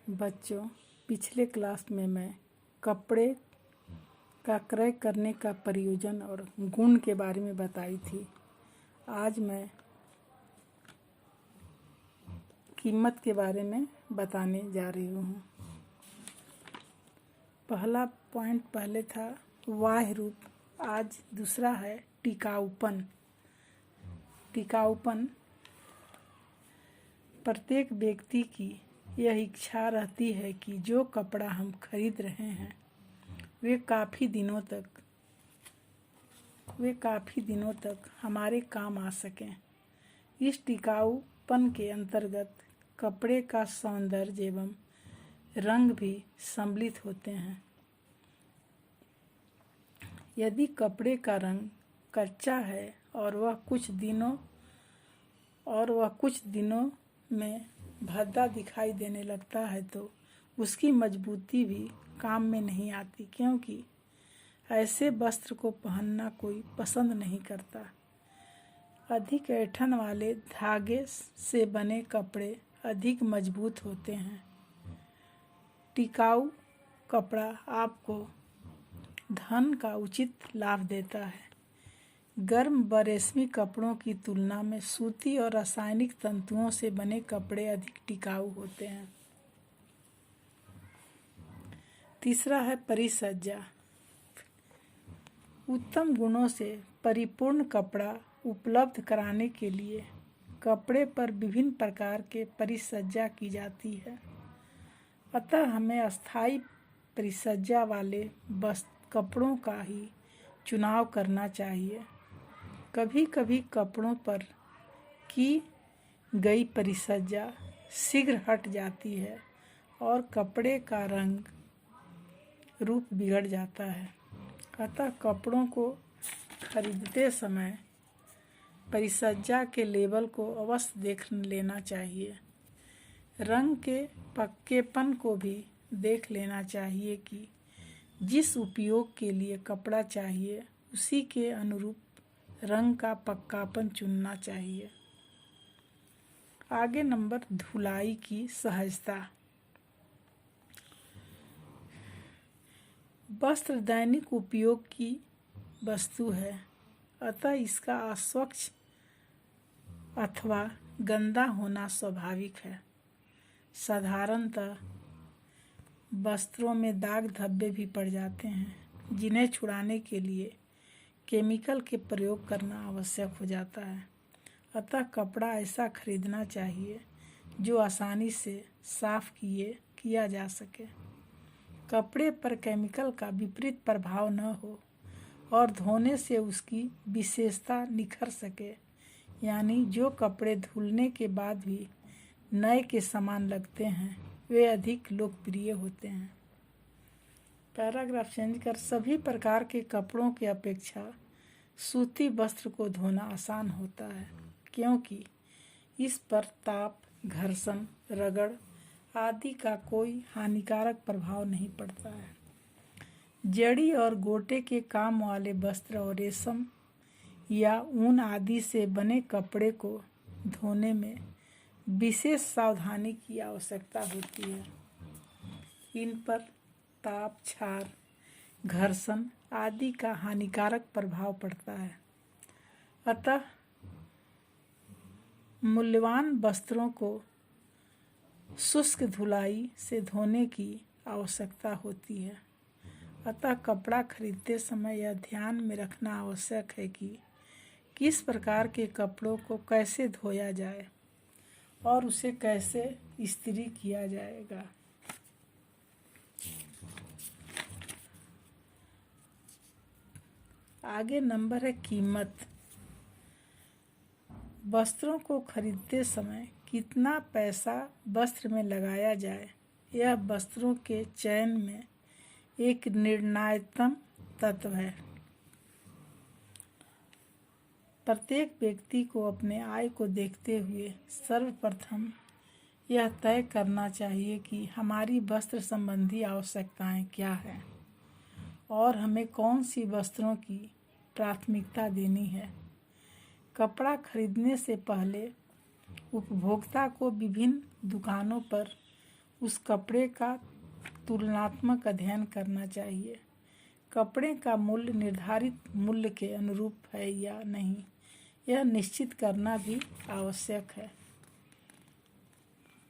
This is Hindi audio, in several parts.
बच्चों, पिछले क्लास में मैं कपड़े का क्रय करने का प्रयोजन और गुण के बारे में बताई थी। आज मैं कीमत के बारे में बताने जा रही हूँ। पहला पॉइंट पहले था बाह्य रूप, आज दूसरा है टिकाऊपन। टिकाऊपन प्रत्येक व्यक्ति की यह इच्छा रहती है कि जो कपड़ा हम खरीद रहे हैं वे काफ़ी दिनों तक हमारे काम आ सकें। इस टिकाऊपन के अंतर्गत कपड़े का सौंदर्य एवं रंग भी सम्मिलित होते हैं। यदि कपड़े का रंग कच्चा है और वह कुछ दिनों में भद्दा दिखाई देने लगता है तो उसकी मजबूती भी काम में नहीं आती, क्योंकि ऐसे वस्त्र को पहनना कोई पसंद नहीं करता। अधिक ऐंठन वाले धागे से बने कपड़े अधिक मजबूत होते हैं। टिकाऊ कपड़ा आपको धन का उचित लाभ देता है। गर्म व रेशमी कपड़ों की तुलना में सूती और रासायनिक तंतुओं से बने कपड़े अधिक टिकाऊ होते हैं। तीसरा है परिसज्जा। उत्तम गुणों से परिपूर्ण कपड़ा उपलब्ध कराने के लिए कपड़े पर विभिन्न प्रकार के परिसज्जा की जाती है। अतः हमें अस्थायी परिसज्जा वाले कपड़ों का ही चुनाव करना चाहिए। कभी कभी कपड़ों पर की गई परिसज्जा शीघ्र हट जाती है और कपड़े का रंग रूप बिगड़ जाता है। अतः कपड़ों को खरीदते समय परिसज्जा के लेबल को अवश्य देख लेना चाहिए। रंग के पक्केपन को भी देख लेना चाहिए कि जिस उपयोग के लिए कपड़ा चाहिए उसी के अनुरूप रंग का पक्कापन चुनना चाहिए। आगे नंबर धुलाई की सहजता। वस्त्र दैनिक उपयोग की वस्तु है, अतः इसका अस्वच्छ अथवा गंदा होना स्वाभाविक है। साधारणतः वस्त्रों में दाग धब्बे भी पड़ जाते हैं, जिन्हें छुड़ाने के लिए केमिकल के प्रयोग करना आवश्यक हो जाता है। अतः कपड़ा ऐसा खरीदना चाहिए जो आसानी से साफ किया जा सके, कपड़े पर केमिकल का विपरीत प्रभाव न हो और धोने से उसकी विशेषता निखर सके, यानी जो कपड़े धुलने के बाद भी नए के समान लगते हैं वे अधिक लोकप्रिय होते हैं। पैराग्राफ चेंज कर। सभी प्रकार के कपड़ों की अपेक्षा सूती वस्त्र को धोना आसान होता है, क्योंकि इस पर ताप, घर्षण, रगड़ आदि का कोई हानिकारक प्रभाव नहीं पड़ता है। जड़ी और गोटे के काम वाले वस्त्र और रेशम या ऊन आदि से बने कपड़े को धोने में विशेष सावधानी की आवश्यकता होती है। इन पर ताप, क्षार, घर्षण आदि का हानिकारक प्रभाव पड़ता है। अतः मूल्यवान वस्त्रों को शुष्क धुलाई से धोने की आवश्यकता होती है। अतः कपड़ा खरीदते समय यह ध्यान में रखना आवश्यक है कि किस प्रकार के कपड़ों को कैसे धोया जाए और उसे कैसे इस्त्री किया जाएगा। आगे नंबर है कीमत। वस्त्रों को खरीदते समय कितना पैसा वस्त्र में लगाया जाए, यह वस्त्रों के चयन में एक निर्णायक तत्व है। प्रत्येक व्यक्ति को अपने आय को देखते हुए सर्वप्रथम यह तय करना चाहिए कि हमारी वस्त्र संबंधी आवश्यकताएं क्या हैं और हमें कौन सी वस्त्रों की प्राथमिकता देनी है। कपड़ा खरीदने से पहले उपभोक्ता को विभिन्न दुकानों पर उस कपड़े का तुलनात्मक अध्ययन करना चाहिए। कपड़े का मूल्य निर्धारित मूल्य के अनुरूप है या नहीं, यह निश्चित करना भी आवश्यक है।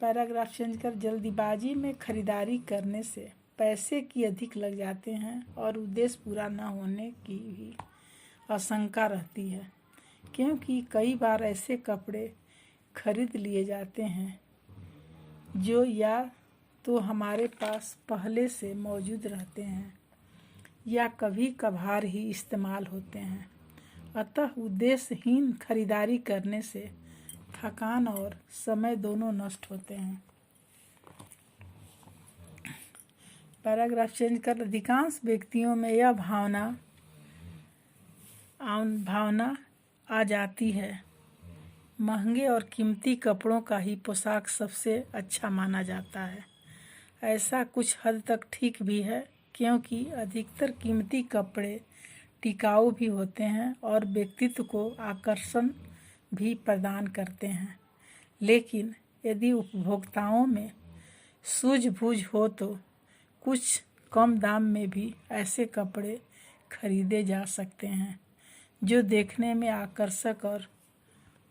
पैराग्राफ चेंज कर, जल्दीबाजी में खरीदारी करने से पैसे की अधिक लग जाते हैं और उद्देश्य पूरा न होने की भी आशंका रहती है, क्योंकि कई बार ऐसे कपड़े खरीद लिए जाते हैं जो या तो हमारे पास पहले से मौजूद रहते हैं या कभी कभार ही इस्तेमाल होते हैं। अतः उद्देश्यहीन खरीदारी करने से थकान और समय दोनों नष्ट होते हैं। पैराग्राफ चेंज कर, अधिकांश व्यक्तियों में यह भावना आ जाती है महंगे और कीमती कपड़ों का ही पोशाक सबसे अच्छा माना जाता है। ऐसा कुछ हद तक ठीक भी है, क्योंकि अधिकतर कीमती कपड़े टिकाऊ भी होते हैं और व्यक्तित्व को आकर्षण भी प्रदान करते हैं। लेकिन यदि उपभोक्ताओं में सूझबूझ हो तो कुछ कम दाम में भी ऐसे कपड़े खरीदे जा सकते हैं जो देखने में आकर्षक और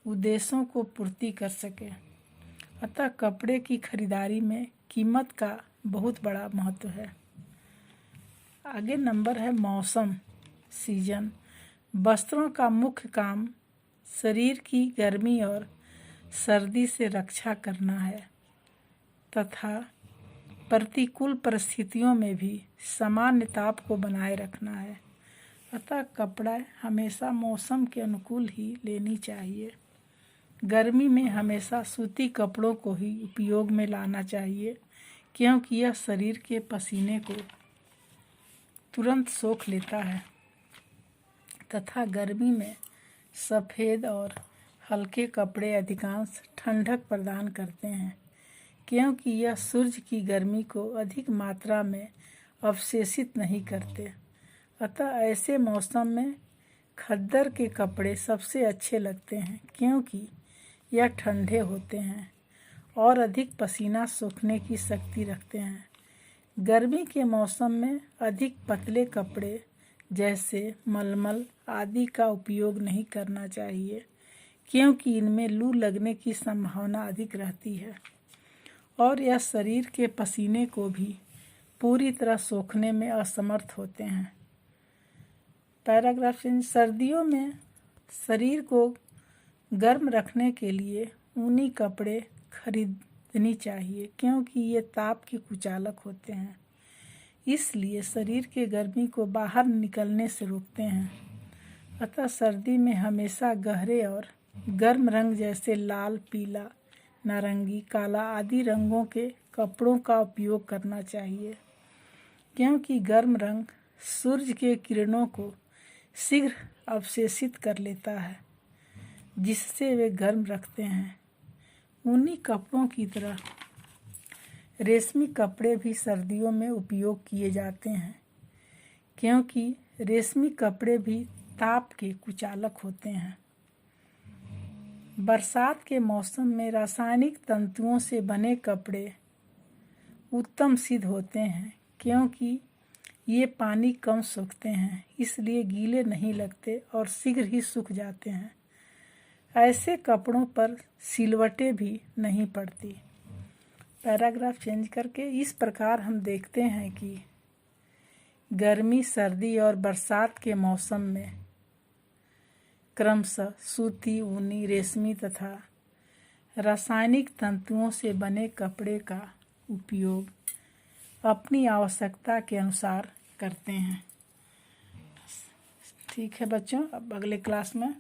उद्देश्यों को पूर्ति कर सके। अतः कपड़े की खरीदारी में कीमत का बहुत बड़ा महत्व है। आगे नंबर है मौसम, सीजन। वस्त्रों का मुख्य काम शरीर की गर्मी और सर्दी से रक्षा करना है तथा प्रतिकूल परिस्थितियों में भी सामान्य ताप को बनाए रखना है। अतः कपड़ा हमेशा मौसम के अनुकूल ही लेनी चाहिए। गर्मी में हमेशा सूती कपड़ों को ही उपयोग में लाना चाहिए, क्योंकि यह शरीर के पसीने को तुरंत सोख लेता है तथा गर्मी में सफ़ेद और हल्के कपड़े अधिकांश ठंडक प्रदान करते हैं, क्योंकि यह सूर्य की गर्मी को अधिक मात्रा में अवशोषित नहीं करते। अतः ऐसे मौसम में खद्दर के कपड़े सबसे अच्छे लगते हैं, क्योंकि यह ठंडे होते हैं और अधिक पसीना सोखने की शक्ति रखते हैं। गर्मी के मौसम में अधिक पतले कपड़े जैसे मलमल आदि का उपयोग नहीं करना चाहिए, क्योंकि इनमें लू लगने की संभावना अधिक रहती है और यह शरीर के पसीने को भी पूरी तरह सोखने में असमर्थ होते हैं। पैराग्राफ चेंज, सर्दियों में शरीर को गर्म रखने के लिए ऊनी कपड़े खरीदनी चाहिए, क्योंकि ये ताप के कुचालक होते हैं, इसलिए शरीर के गर्मी को बाहर निकलने से रोकते हैं। अतः सर्दी में हमेशा गहरे और गर्म रंग जैसे लाल, पीला, नारंगी, काला आदि रंगों के कपड़ों का उपयोग करना चाहिए, क्योंकि गर्म रंग सूर्य के किरणों को शीघ्र अवशोषित कर लेता है, जिससे वे गर्म रखते हैं। ऊनी कपड़ों की तरह रेशमी कपड़े भी सर्दियों में उपयोग किए जाते हैं, क्योंकि रेशमी कपड़े भी ताप के कुचालक होते हैं। बरसात के मौसम में रासायनिक तंतुओं से बने कपड़े उत्तम सिद्ध होते हैं, क्योंकि ये पानी कम सोखते हैं, इसलिए गीले नहीं लगते और शीघ्र ही सूख जाते हैं। ऐसे कपड़ों पर सिलवटें भी नहीं पड़ती। पैराग्राफ चेंज करके, इस प्रकार हम देखते हैं कि गर्मी, सर्दी और बरसात के मौसम में क्रमशः सूती, ऊनी, रेशमी तथा रासायनिक तंतुओं से बने कपड़े का उपयोग अपनी आवश्यकता के अनुसार करते हैं। ठीक है बच्चों, अब अगले क्लास में